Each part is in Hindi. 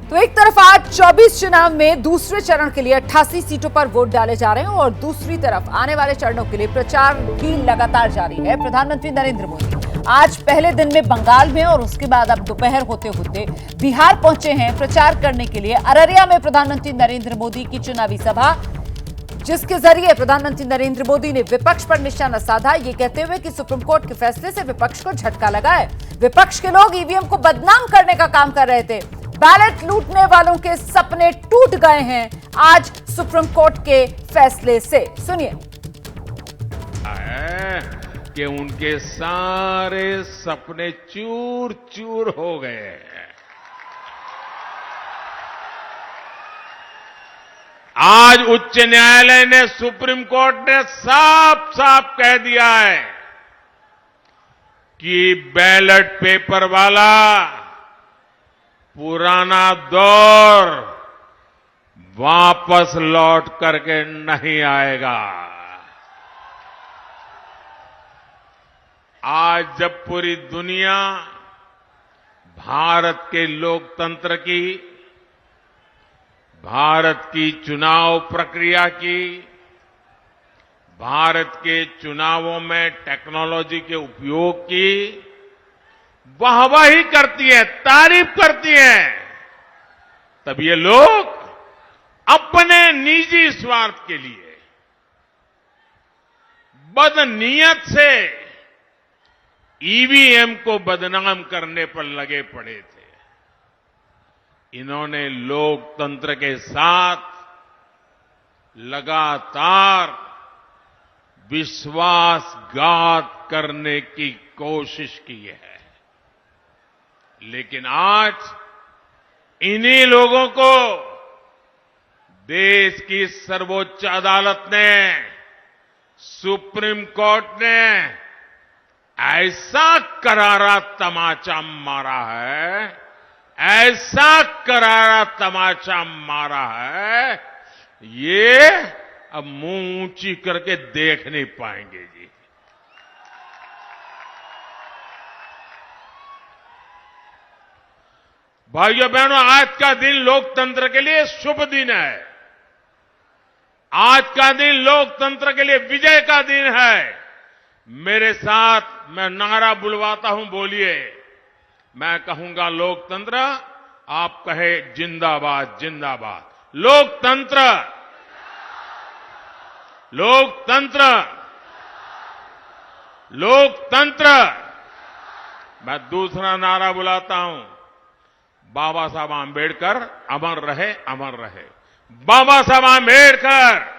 तो एक तरफ आज 24 चुनाव में दूसरे चरण के लिए 88 सीटों पर वोट डाले जा रहे हैं और दूसरी तरफ आने वाले चरणों के लिए प्रचार भी लगातार जारी है। प्रधानमंत्री नरेंद्र मोदी आज पहले दिन में बंगाल में और उसके बाद अब दोपहर होते होते बिहार पहुंचे हैं प्रचार करने के लिए। अररिया में प्रधानमंत्री नरेंद्र मोदी की चुनावी सभा, जिसके जरिए प्रधानमंत्री नरेंद्र मोदी ने विपक्ष पर निशाना साधा, ये कहते हुए कि सुप्रीम कोर्ट के फैसले से विपक्ष को झटका लगा है। विपक्ष के लोग ईवीएम को बदनाम करने का काम कर रहे थे। बैलेट लूटने वालों के सपने टूट गए हैं आज सुप्रीम कोर्ट के फैसले से। सुनिए। कि उनके सारे सपने चूर चूर हो गए हैं। आज उच्च न्यायालय ने, सुप्रीम कोर्ट ने साफ साफ कह दिया है कि बैलेट पेपर वाला पुराना दौर वापस लौट करके नहीं आएगा। आज जब पूरी दुनिया भारत के लोकतंत्र की, भारत की चुनाव प्रक्रिया की, भारत के चुनावों में टेक्नोलॉजी के उपयोग की वाहवाही करती है, तारीफ करती है, तब ये लोग अपने निजी स्वार्थ के लिए बदनीयत से ईवीएम को बदनाम करने पर लगे पड़े थे। इन्होंने लोकतंत्र के साथ लगातार विश्वासघात करने की कोशिश की है, लेकिन आज इन्हीं लोगों को देश की सर्वोच्च अदालत ने, सुप्रीम कोर्ट ने ऐसा करारा तमाचा मारा है, ऐसा करारा तमाचा मारा है, ये अब मुंह ऊंची करके देख नहीं पाएंगे जी। भाइयों बहनों, आज का दिन लोकतंत्र के लिए शुभ दिन है। आज का दिन लोकतंत्र के लिए विजय का दिन है। मेरे साथ मैं नारा बुलवाता हूं, बोलिए। मैं कहूंगा लोकतंत्र, आप कहे जिंदाबाद जिंदाबाद। लोकतंत्र, लोकतंत्र, लोकतंत्र। मैं दूसरा नारा बुलाता हूं, बाबा साहब आंबेडकर अमर रहे, अमर रहे। बाबा साहब आंबेडकर।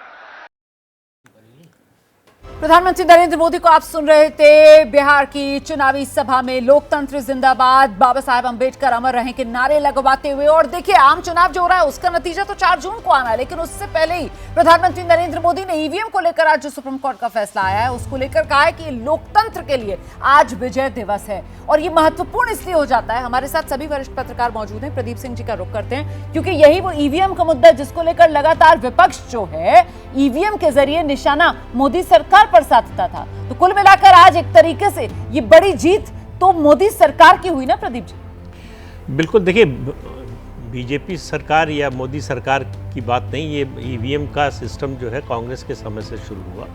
प्रधानमंत्री नरेंद्र मोदी को आप सुन रहे थे बिहार की चुनावी सभा में लोकतंत्र जिंदाबाद, बाबा साहेब अंबेडकर अमर रहें के नारे लगवाते हुए। और देखिए, आम चुनाव जो हो रहा है उसका नतीजा तो 4 जून को आना है, लेकिन उससे पहले ही प्रधानमंत्री नरेंद्र मोदी ने ईवीएम को लेकर आज जो सुप्रीम कोर्ट का फैसला आया है उसको लेकर कहा है कि लोकतंत्र के लिए आज विजय दिवस है। और ये महत्वपूर्ण इसलिए हो जाता है, हमारे साथ सभी वरिष्ठ पत्रकार मौजूद हैं। प्रदीप सिंह जी का रुख करते हैं, क्योंकि यही वो ईवीएम का मुद्दा जिसको लेकर लगातार विपक्ष जो है ईवीएम के जरिए निशाना मोदी सरकार पर साधता था। तो कुल मिलाकर आज एक तरीके से ये बड़ी जीत तो मोदी सरकार की हुई ना प्रदीप जी? बिल्कुल। देखिए, बीजेपी सरकार या मोदी सरकार की बात नहीं, ये ईवीएम का सिस्टम जो है कांग्रेस के समय से शुरू हुआ।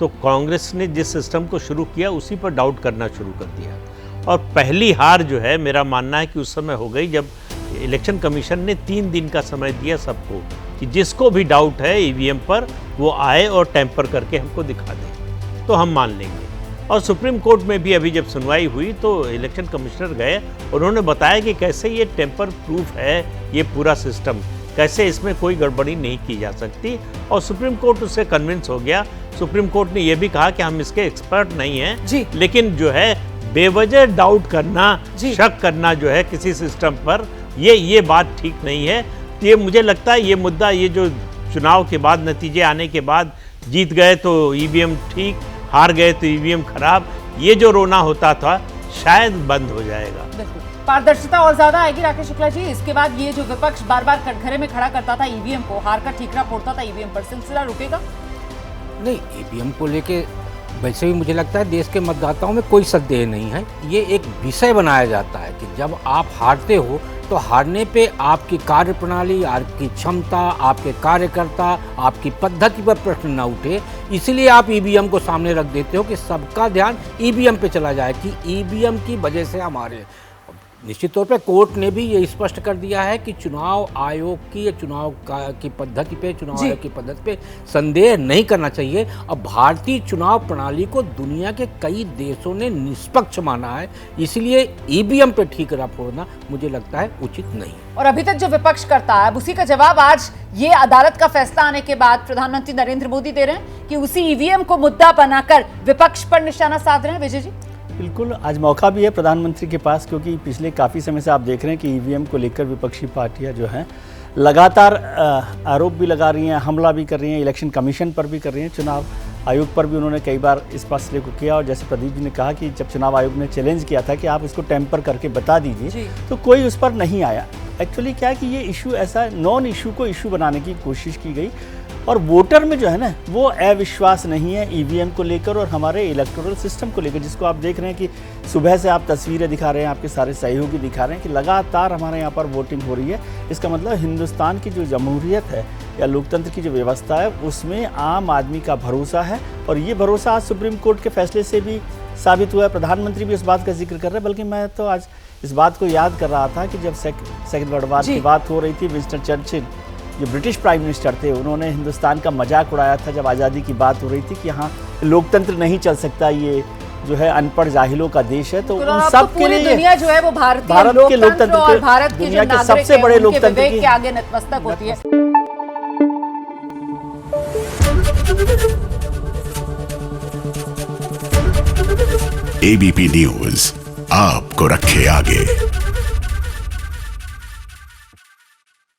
तो कांग्रेस ने जिस सिस्टम को शुरू किया उसी पर डाउट करना शुरू कर दिया। और पहली हार जो है, मेरा मानना है कि उस समय हो गई जब इलेक्शन कमीशन ने 3 दिन का समय दिया सबको कि जिसको भी डाउट है ईवीएम पर वो आए और टेम्पर करके हमको दिखा दे, तो हम मान लेंगे। और सुप्रीम कोर्ट में भी अभी जब सुनवाई हुई तो इलेक्शन कमिश्नर गए, उन्होंने बताया कि कैसे ये टेम्पर प्रूफ है ये पूरा सिस्टम, कैसे इसमें कोई गड़बड़ी नहीं की जा सकती। और सुप्रीम कोर्ट उससे कन्विंस हो गया। सुप्रीम कोर्ट ने यह भी कहा कि हम इसके एक्सपर्ट नहीं हैं, लेकिन जो है बेवजह डाउट करना, शक करना जो है किसी सिस्टम पर, ये बात ठीक नहीं है। तो ये मुझे लगता है ये मुद्दा, ये जो चुनाव के बाद नतीजे आने के बाद जीत गए तो ईवीएम ठीक, हार गए तो ईवीएम खराब, ये जो रोना होता था शायद बंद हो जाएगा। पारदर्शिता और ज्यादा आएगी। राकेश शुक्ला जी, इसके बाद ये जो विपक्ष बार बार कटघरे में खड़ा करता था ईवीएम को, हार का ठीकरा फोड़ता था ईवीएम पर, सिलसिला रुकेगा? नहीं, ईवीएम को लेके वैसे भी मुझे लगता है देश के मतदाताओं में कोई संदेह नहीं है। ये एक विषय बनाया जाता है कि जब आप हारते हो तो हारने पे आपकी कार्यप्रणाली, आपकी क्षमता, आपके कार्यकर्ता, आपकी पद्धति पर प्रश्न न उठे, इसलिए आप ईवीएम को सामने रख देते हो कि सबका ध्यान ईवीएम पे चला जाए कि ईवीएम की वजह से हमारे। निश्चित तौर पे कोर्ट ने भी ये स्पष्ट कर दिया है कि चुनाव आयोग की या की पद्धति पे, चुनाव आयोग की पद्धति पे संदेह नहीं करना चाहिए। अब भारतीय चुनाव प्रणाली को दुनिया के कई देशों ने निष्पक्ष माना है, इसलिए ईवीएम पे ठीकरा फोड़ना मुझे लगता है उचित नहीं। और अभी तक जो विपक्ष करता है उसी का जवाब आज ये अदालत का फैसला आने के बाद प्रधानमंत्री नरेंद्र मोदी दे रहे हैं कि उसी ईवीएम को मुद्दा बनाकर विपक्ष पर निशाना साध रहे हैं। विजय जी, बिल्कुल आज मौका भी है प्रधानमंत्री के पास, क्योंकि पिछले काफ़ी समय से आप देख रहे हैं कि ईवीएम को लेकर विपक्षी पार्टियां जो हैं लगातार आरोप भी लगा रही हैं, हमला भी कर रही हैं, इलेक्शन कमीशन पर भी कर रही हैं, चुनाव आयोग पर भी उन्होंने कई बार इस फैसले को किया। और जैसे प्रदीप जी ने कहा कि जब चुनाव आयोग ने चैलेंज किया था कि आप इसको टेम्पर करके बता दीजिए, तो कोई उस पर नहीं आया। एक्चुअली क्या है कि ये इशू ऐसा नॉन इशू को इशू बनाने की कोशिश की गई, और वोटर में जो है ना वो अविश्वास नहीं है ईवीएम को लेकर और हमारे इलेक्टोरल सिस्टम को लेकर, जिसको आप देख रहे हैं कि सुबह से आप तस्वीरें दिखा रहे हैं, आपके सारे सहयोगी दिखा रहे हैं कि लगातार हमारे यहाँ पर वोटिंग हो रही है। इसका मतलब हिंदुस्तान की जो जमहूरियत है या लोकतंत्र की जो व्यवस्था है उसमें आम आदमी का भरोसा है, और ये भरोसा आज सुप्रीम कोर्ट के फैसले से भी साबित हुआ है। प्रधानमंत्री भी इस बात का जिक्र कर रहे हैं, बल्कि मैं तो आज इस बात को याद कर रहा था कि जब सेकंड वर्ल्ड वॉर की बात हो रही थी, विंस्टन चर्चिल जो ब्रिटिश प्राइम मिनिस्टर थे, उन्होंने हिंदुस्तान का मजाक उड़ाया था जब आज़ादी की बात हो रही थी कि यहाँ लोकतंत्र नहीं चल सकता, ये जो है अनपढ़ जाहिलों का देश है। तो उन सब के लिए दुनिया जो है वो भारत के लोकतंत्र और भारत के जो नागरिक सबसे बड़े लोकतंत्र के आगे नतमस्तक होती है। एबीपी न्यूज आपको रखे आगे।